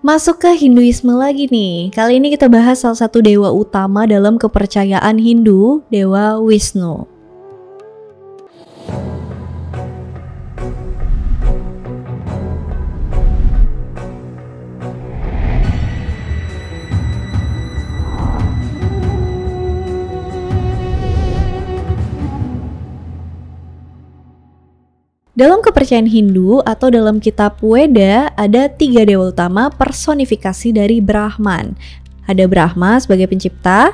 Masuk ke Hinduisme lagi nih. Kali ini kita bahas salah satu dewa utama dalam kepercayaan Hindu, Dewa Wisnu. Dalam kepercayaan Hindu atau dalam kitab Weda ada 3 dewa utama personifikasi dari Brahman. Ada Brahma sebagai pencipta,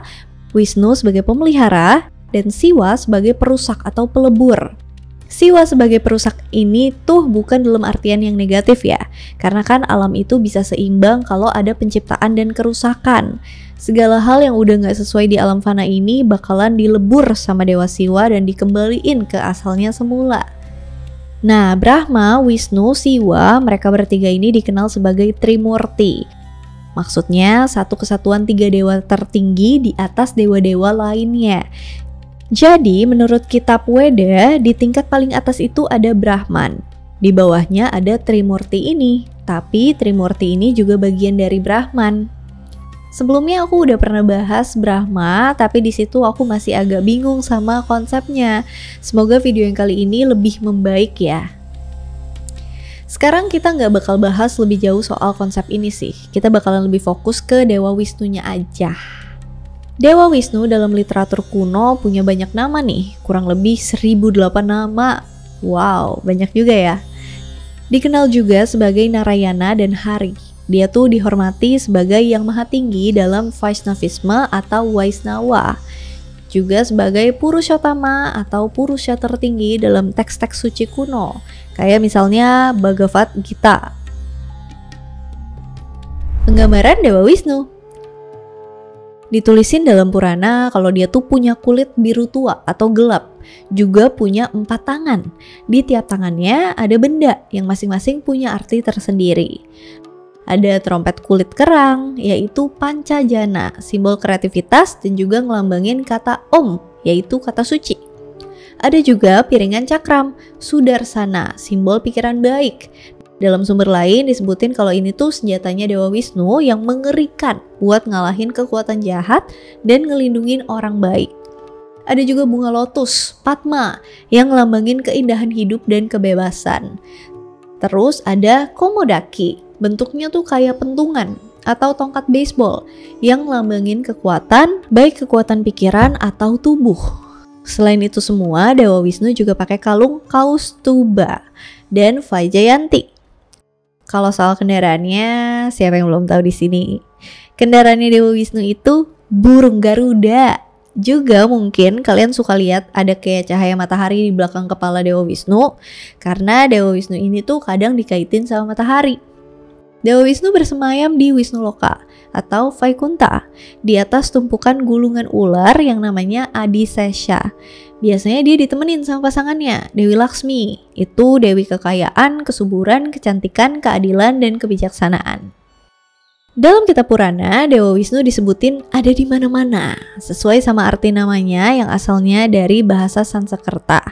Wisnu sebagai pemelihara, dan Siwa sebagai perusak atau pelebur. Siwa sebagai perusak ini tuh bukan dalam artian yang negatif ya, karena kan alam itu bisa seimbang kalau ada penciptaan dan kerusakan. Segala hal yang udah gak sesuai di alam fana ini bakalan dilebur sama Dewa Siwa dan dikembaliin ke asalnya semula. Nah, Brahma, Wisnu, Siwa, mereka bertiga ini dikenal sebagai Trimurti. Maksudnya satu kesatuan 3 dewa tertinggi di atas dewa-dewa lainnya. Jadi, menurut kitab Weda, di tingkat paling atas itu ada Brahman. Di bawahnya ada Trimurti ini, tapi Trimurti ini juga bagian dari Brahman. Sebelumnya aku udah pernah bahas Brahma, tapi di situ aku masih agak bingung sama konsepnya. Semoga video yang kali ini lebih membaik ya. Sekarang kita nggak bakal bahas lebih jauh soal konsep ini sih. Kita bakalan lebih fokus ke Dewa Wisnunya aja. Dewa Wisnu dalam literatur kuno punya banyak nama nih, kurang lebih 1008 nama. Wow, banyak juga ya. Dikenal juga sebagai Narayana dan Hari. Dia tuh dihormati sebagai yang maha tinggi dalam Vaishnavisme atau Waisnawa. Juga sebagai Purushottama atau Purusha tertinggi dalam teks-teks suci kuno. Kayak misalnya Bhagavad Gita. Penggambaran Dewa Wisnu. Ditulisin dalam Purana kalau dia tuh punya kulit biru tua atau gelap. Juga punya 4 tangan. Di tiap tangannya ada benda yang masing-masing punya arti tersendiri. Ada trompet kulit kerang, yaitu Pancajana, simbol kreativitas dan juga ngelambangin kata Om, yaitu kata suci. Ada juga piringan cakram, Sudarsana, simbol pikiran baik. Dalam sumber lain disebutin kalau ini tuh senjatanya Dewa Wisnu yang mengerikan buat ngalahin kekuatan jahat dan ngelindungin orang baik. Ada juga bunga lotus, Padma, yang ngelambangin keindahan hidup dan kebebasan. Terus ada Komodaki, bentuknya tuh kayak pentungan atau tongkat baseball yang ngelambangin kekuatan, baik kekuatan pikiran atau tubuh. Selain itu semua, Dewa Wisnu juga pakai kalung Kaustuba dan Vaijayanti. Kalau soal kendaraannya, siapa yang belum tahu di sini? Kendaraannya Dewa Wisnu itu burung Garuda. Juga mungkin kalian suka lihat ada kayak cahaya matahari di belakang kepala Dewa Wisnu, karena Dewa Wisnu ini tuh kadang dikaitin sama matahari. Dewa Wisnu bersemayam di Wisnu Loka atau Vaikunta, di atas tumpukan gulungan ular yang namanya Adisesha. Biasanya dia ditemenin sama pasangannya, Dewi Laksmi. Itu dewi kekayaan, kesuburan, kecantikan, keadilan, dan kebijaksanaan. Dalam kitab Purana, Dewa Wisnu disebutin ada di mana-mana, sesuai sama arti namanya yang asalnya dari bahasa Sanskerta.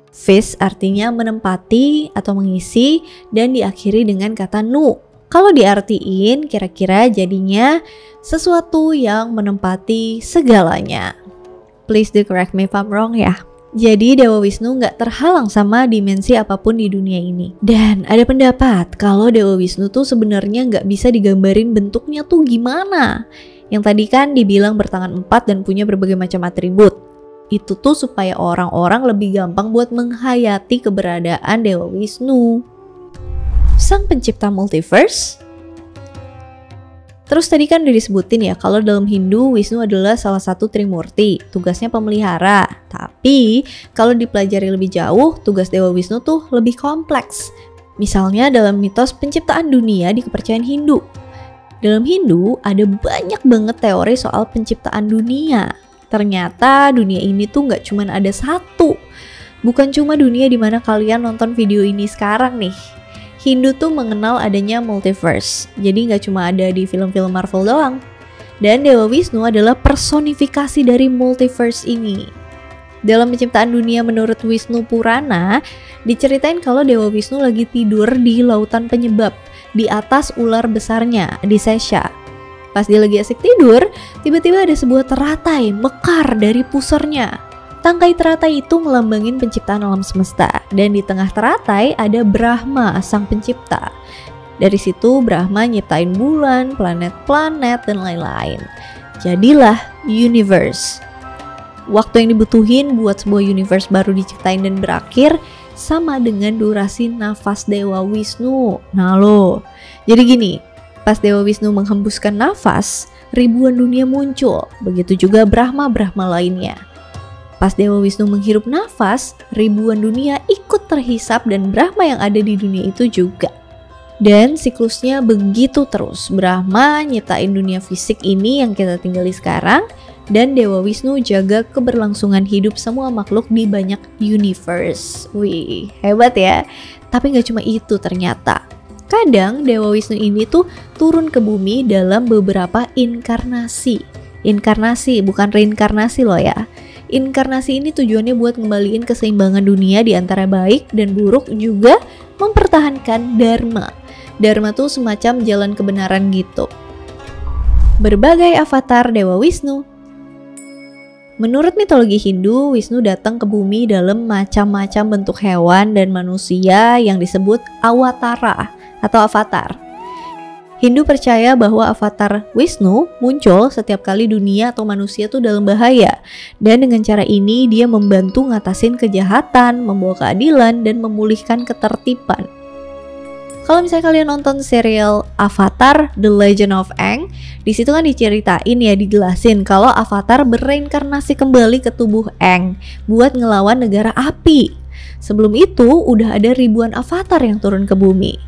Vis artinya menempati atau mengisi dan diakhiri dengan kata nu. Kalau diartiin kira-kira jadinya sesuatu yang menempati segalanya. Please do correct me if I'm wrong ya. Jadi Dewa Wisnu nggak terhalang sama dimensi apapun di dunia ini. Dan ada pendapat kalau Dewa Wisnu tuh sebenarnya nggak bisa digambarin bentuknya tuh gimana. Yang tadi kan dibilang bertangan 4 dan punya berbagai macam atribut. Itu tuh supaya orang-orang lebih gampang buat menghayati keberadaan Dewa Wisnu. Sang pencipta multiverse. Terus tadi kan udah disebutin ya kalau dalam Hindu Wisnu adalah salah satu Trimurti, tugasnya pemelihara. Tapi kalau dipelajari lebih jauh, tugas Dewa Wisnu tuh lebih kompleks. Misalnya dalam mitos penciptaan dunia di kepercayaan Hindu. Dalam Hindu ada banyak banget teori soal penciptaan dunia. Ternyata dunia ini tuh nggak cuma ada satu. Bukan cuma dunia dimana kalian nonton video ini sekarang nih. Hindu tuh mengenal adanya multiverse, jadi nggak cuma ada di film-film Marvel doang. Dan Dewa Wisnu adalah personifikasi dari multiverse ini. Dalam penciptaan dunia menurut Wisnu Purana, diceritain kalau Dewa Wisnu lagi tidur di lautan penyebab di atas ular besarnya di Sesha. Pas dia lagi asik tidur, tiba-tiba ada sebuah teratai mekar dari pusernya. Tangkai teratai itu melambangin penciptaan alam semesta, dan di tengah teratai ada Brahma, sang pencipta. Dari situ Brahma nyiptain bulan, planet-planet, dan lain-lain. Jadilah universe. Waktu yang dibutuhin buat sebuah universe baru diciptain dan berakhir sama dengan durasi nafas Dewa Wisnu. Nah lo, jadi gini, pas Dewa Wisnu menghembuskan nafas, ribuan dunia muncul. Begitu juga Brahma-Brahma lainnya. Pas Dewa Wisnu menghirup nafas, ribuan dunia ikut terhisap dan Brahma yang ada di dunia itu juga. Dan siklusnya begitu terus. Brahma nyiptain dunia fisik ini yang kita tinggali sekarang, dan Dewa Wisnu jaga keberlangsungan hidup semua makhluk di banyak universe. Wih, hebat ya. Tapi gak cuma itu ternyata. Kadang Dewa Wisnu ini tuh turun ke bumi dalam beberapa inkarnasi. Inkarnasi, bukan reinkarnasi loh ya. Inkarnasi ini tujuannya buat ngembaliin keseimbangan dunia di antara baik dan buruk, juga mempertahankan dharma. Dharma tuh semacam jalan kebenaran gitu. Berbagai avatar Dewa Wisnu. Menurut mitologi Hindu, Wisnu datang ke bumi dalam macam-macam bentuk hewan dan manusia yang disebut awatara atau avatar. Hindu percaya bahwa avatar Wisnu muncul setiap kali dunia atau manusia tuh dalam bahaya. Dan dengan cara ini dia membantu ngatasin kejahatan, membawa keadilan, dan memulihkan ketertiban. Kalau misalnya kalian nonton serial Avatar The Legend of Aang, di situ kan diceritain ya, dijelasin kalau Avatar bereinkarnasi kembali ke tubuh Aang buat ngelawan negara api. Sebelum itu udah ada ribuan avatar yang turun ke bumi.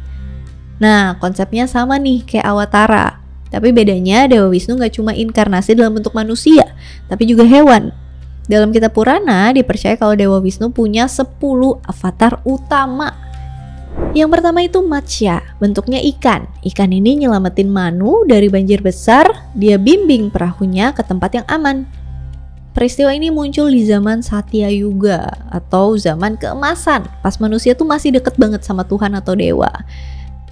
Nah, konsepnya sama nih kayak Awatara. Tapi bedanya Dewa Wisnu gak cuma inkarnasi dalam bentuk manusia, tapi juga hewan. Dalam kitab Purana dipercaya kalau Dewa Wisnu punya 10 avatar utama. Yang pertama itu Matsya, bentuknya ikan. Ikan ini nyelamatin Manu dari banjir besar, dia bimbing perahunya ke tempat yang aman. Peristiwa ini muncul di zaman Satya Yuga atau zaman keemasan, pas manusia tuh masih deket banget sama Tuhan atau Dewa.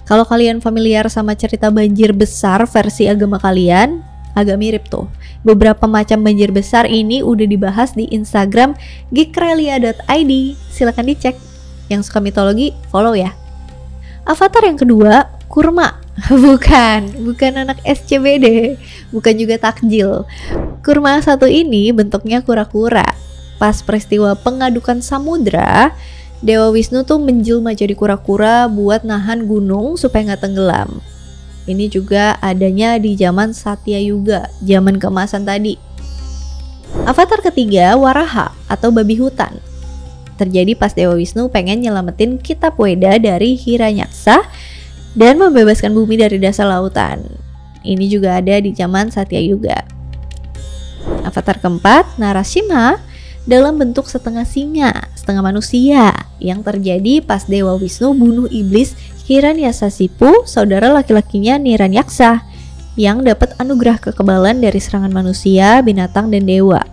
Kalau kalian familiar sama cerita banjir besar versi agama kalian, agak mirip tuh. Beberapa macam banjir besar ini udah dibahas di Instagram geekrelia.id. Silahkan dicek. Yang suka mitologi, follow ya. Avatar yang kedua, kurma. Bukan anak SCBD, bukan juga takjil. Kurma satu ini bentuknya kura-kura. Pas peristiwa pengadukan samudra, Dewa Wisnu tuh menjelma jadi kura-kura buat nahan gunung supaya nggak tenggelam. Ini juga adanya di zaman Satya Yuga, zaman keemasan tadi. Avatar ketiga, Waraha atau babi hutan. Terjadi pas Dewa Wisnu pengen nyelamatin kitab Weda dari Hiranyaksa dan membebaskan bumi dari dasar lautan. Ini juga ada di zaman Satya Yuga. Avatar keempat, Narasimha, dalam bentuk setengah singa, setengah manusia, yang terjadi pas Dewa Wisnu bunuh iblis Hiranyasasipu, saudara laki-lakinya Niranyaksa, yang dapat anugerah kekebalan dari serangan manusia, binatang, dan dewa.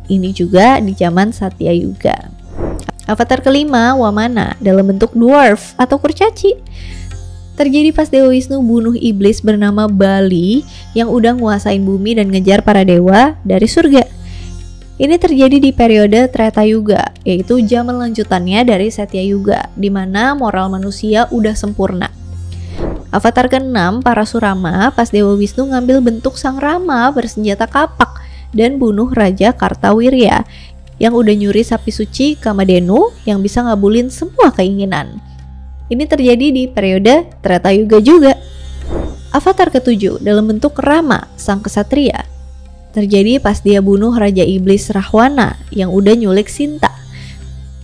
Ini juga di zaman Satya Yuga. Avatar kelima, Wamana, dalam bentuk dwarf atau kurcaci. Terjadi pas Dewa Wisnu bunuh iblis bernama Bali yang udah nguasain bumi dan ngejar para dewa dari surga. Ini terjadi di periode Treta Yuga, yaitu zaman lanjutannya dari Satya Yuga, di mana moral manusia udah sempurna. Avatar ke-6, Parasurama, pas Dewa Wisnu ngambil bentuk sang Rama bersenjata kapak dan bunuh Raja Kartawirya yang udah nyuri sapi suci Kamadhenu yang bisa ngabulin semua keinginan. Ini terjadi di periode Treta Yuga juga. Avatar ke-7 dalam bentuk Rama, sang kesatria. Terjadi pas dia bunuh Raja Iblis Rahwana yang udah nyulik Sinta.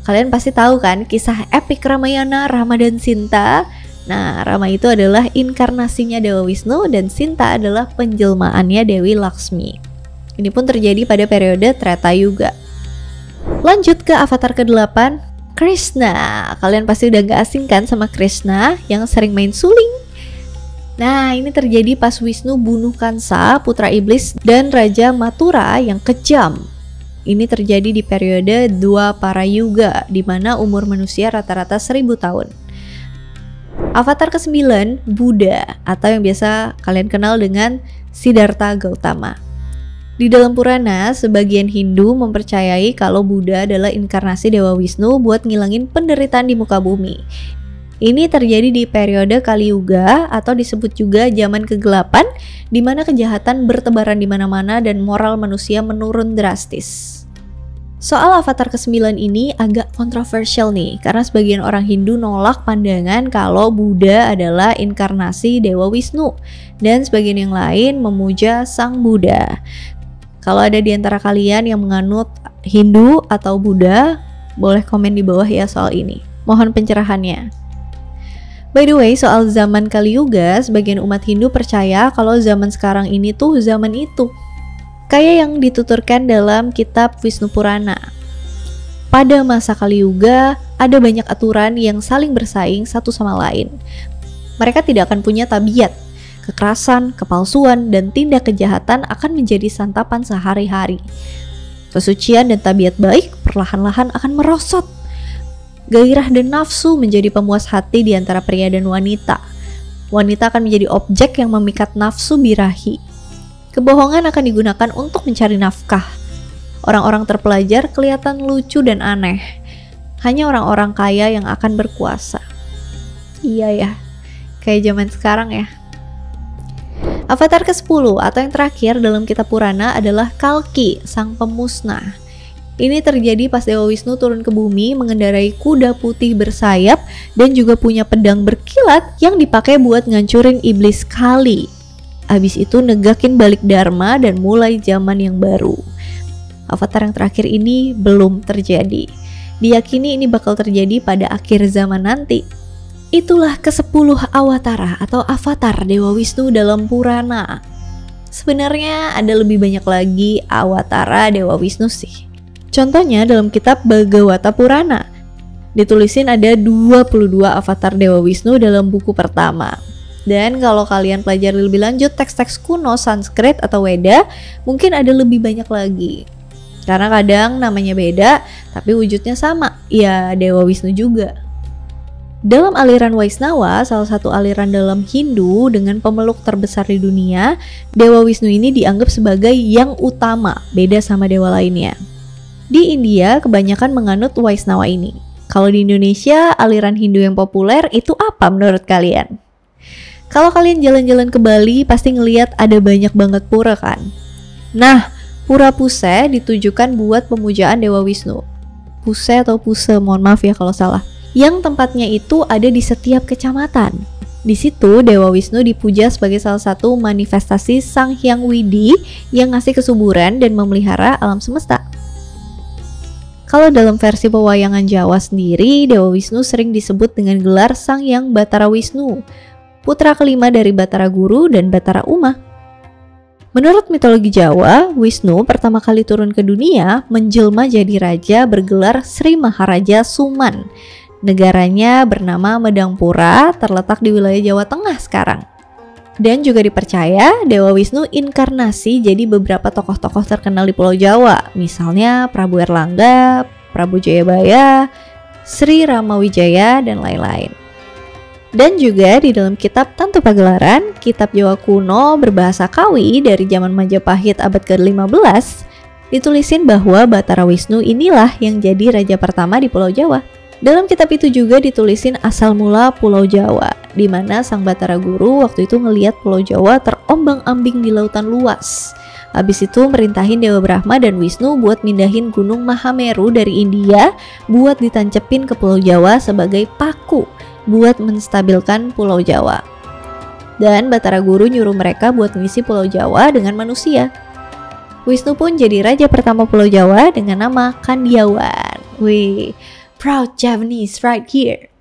Kalian pasti tahu kan kisah epik Ramayana, Rama dan Sinta. Nah, Rama itu adalah inkarnasinya Dewa Wisnu dan Sinta adalah penjelmaannya Dewi Laksmi. Ini pun terjadi pada periode Treta Yuga. Lanjut ke avatar ke-8, Krishna. Kalian pasti udah gak asing kan sama Krishna yang sering main suling. Nah, ini terjadi pas Wisnu bunuh Kansa, putra iblis, dan Raja Mathura yang kejam. Ini terjadi di periode Dwapara Yuga, di mana umur manusia rata-rata 1000 tahun. Avatar ke-9, Buddha, atau yang biasa kalian kenal dengan Siddhartha Gautama. Di dalam Purana, sebagian Hindu mempercayai kalau Buddha adalah inkarnasi Dewa Wisnu buat ngilangin penderitaan di muka bumi. Ini terjadi di periode Kali Yuga atau disebut juga zaman kegelapan, di mana kejahatan bertebaran di mana-mana dan moral manusia menurun drastis. Soal Avatar ke-9 ini agak kontroversial nih, karena sebagian orang Hindu nolak pandangan kalau Buddha adalah inkarnasi Dewa Wisnu, dan sebagian yang lain memuja Sang Buddha. Kalau ada di antara kalian yang menganut Hindu atau Buddha, boleh komen di bawah ya soal ini. Mohon pencerahannya. By the way, soal zaman Kali Yuga, sebagian umat Hindu percaya kalau zaman sekarang ini tuh zaman itu. Kayak yang dituturkan dalam kitab Wisnu Purana. Pada masa Kali Yuga, ada banyak aturan yang saling bersaing satu sama lain. Mereka tidak akan punya tabiat. Kekerasan, kepalsuan, dan tindak kejahatan akan menjadi santapan sehari-hari. Kesucian dan tabiat baik perlahan-lahan akan merosot. Gairah dan nafsu menjadi pemuas hati di antara pria dan wanita. Wanita akan menjadi objek yang memikat nafsu birahi. Kebohongan akan digunakan untuk mencari nafkah. Orang-orang terpelajar kelihatan lucu dan aneh. Hanya orang-orang kaya yang akan berkuasa. Iya ya, kayak zaman sekarang ya. Avatar ke-10 atau yang terakhir dalam kitab Purana adalah Kalki, sang pemusnah. Ini terjadi pas Dewa Wisnu turun ke bumi mengendarai kuda putih bersayap dan juga punya pedang berkilat yang dipakai buat ngancurin iblis Kali. Habis itu negakin balik dharma dan mulai zaman yang baru. Avatar yang terakhir ini belum terjadi. Diyakini ini bakal terjadi pada akhir zaman nanti. Itulah ke-10 awatara atau avatar Dewa Wisnu dalam Purana. Sebenarnya ada lebih banyak lagi awatara Dewa Wisnu sih. Contohnya dalam kitab Bhagavata Purana. Ditulisin ada 22 avatar Dewa Wisnu dalam buku pertama. Dan kalau kalian pelajari lebih lanjut teks-teks kuno Sanskrit atau Weda, mungkin ada lebih banyak lagi. Karena kadang namanya beda, tapi wujudnya sama, ya Dewa Wisnu juga. Dalam aliran Vaisnava, salah satu aliran dalam Hindu dengan pemeluk terbesar di dunia, Dewa Wisnu ini dianggap sebagai yang utama, beda sama dewa lainnya. Di India, kebanyakan menganut Vaisnava ini. Kalau di Indonesia, aliran Hindu yang populer itu apa menurut kalian? Kalau kalian jalan-jalan ke Bali, pasti ngeliat ada banyak banget pura kan? Nah, Pura Puse ditujukan buat pemujaan Dewa Wisnu. Puse atau Puse, mohon maaf ya kalau salah. Yang tempatnya itu ada di setiap kecamatan. Di situ Dewa Wisnu dipuja sebagai salah satu manifestasi Sang Hyang Widi yang ngasih kesuburan dan memelihara alam semesta. Kalau dalam versi pewayangan Jawa sendiri, Dewa Wisnu sering disebut dengan gelar Sang Hyang Batara Wisnu, putra kelima dari Batara Guru dan Batara Uma. Menurut mitologi Jawa, Wisnu pertama kali turun ke dunia menjelma jadi raja bergelar Sri Maharaja Suman. Negaranya bernama Medangpura, terletak di wilayah Jawa Tengah sekarang. Dan juga dipercaya Dewa Wisnu inkarnasi jadi beberapa tokoh-tokoh terkenal di Pulau Jawa, misalnya Prabu Erlangga, Prabu Jayabaya, Sri Ramawijaya, dan lain-lain. Dan juga di dalam kitab Tantu Pagelaran, kitab Jawa kuno berbahasa Kawi dari zaman Majapahit abad ke-15, ditulisin bahwa Batara Wisnu inilah yang jadi raja pertama di Pulau Jawa. Dalam kitab itu juga ditulisin asal mula Pulau Jawa, di mana Sang Batara Guru waktu itu ngelihat Pulau Jawa terombang-ambing di lautan luas. Habis itu merintahin Dewa Brahma dan Wisnu buat mindahin Gunung Mahameru dari India buat ditancepin ke Pulau Jawa sebagai paku buat menstabilkan Pulau Jawa. Dan Batara Guru nyuruh mereka buat ngisi Pulau Jawa dengan manusia. Wisnu pun jadi raja pertama Pulau Jawa dengan nama Kandiawan. Wih, proud Javanese right here.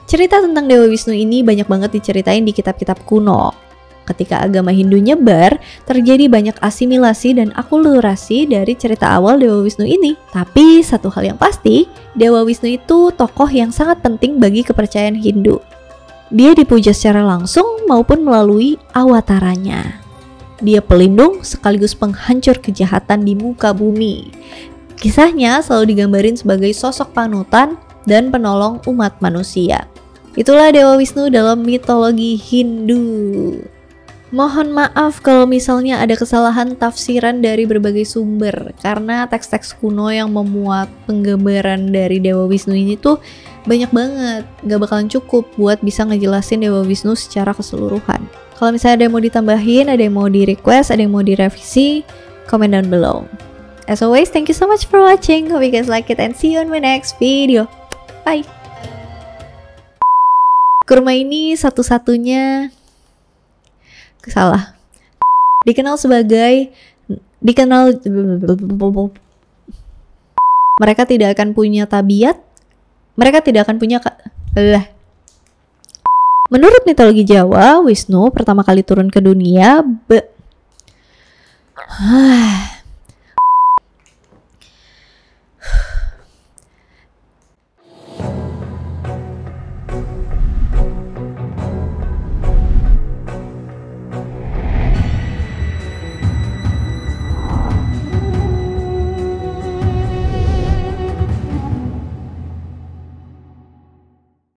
Cerita tentang Dewa Wisnu ini banyak banget diceritain di kitab-kitab kuno. Ketika agama Hindu nyebar, terjadi banyak asimilasi dan akulturasi dari cerita awal Dewa Wisnu ini. Tapi satu hal yang pasti, Dewa Wisnu itu tokoh yang sangat penting bagi kepercayaan Hindu. Dia dipuja secara langsung maupun melalui awataranya. Dia pelindung sekaligus penghancur kejahatan di muka bumi. Kisahnya selalu digambarin sebagai sosok panutan dan penolong umat manusia. Itulah Dewa Wisnu dalam mitologi Hindu. Mohon maaf kalau misalnya ada kesalahan tafsiran dari berbagai sumber, karena teks-teks kuno yang memuat penggambaran dari Dewa Wisnu ini tuh banyak banget, gak bakalan cukup buat bisa ngejelasin Dewa Wisnu secara keseluruhan. Kalau misalnya ada yang mau ditambahin, ada yang mau di request, ada yang mau direvisi, comment down below. As always, thank you so much for watching. Hope you guys like it and see you on my next video. Bye! Kurma ini satu-satunya salah. Mereka tidak akan punya tabiat. Mereka tidak akan punya Menurut mitologi Jawa, Wisnu pertama kali turun ke dunia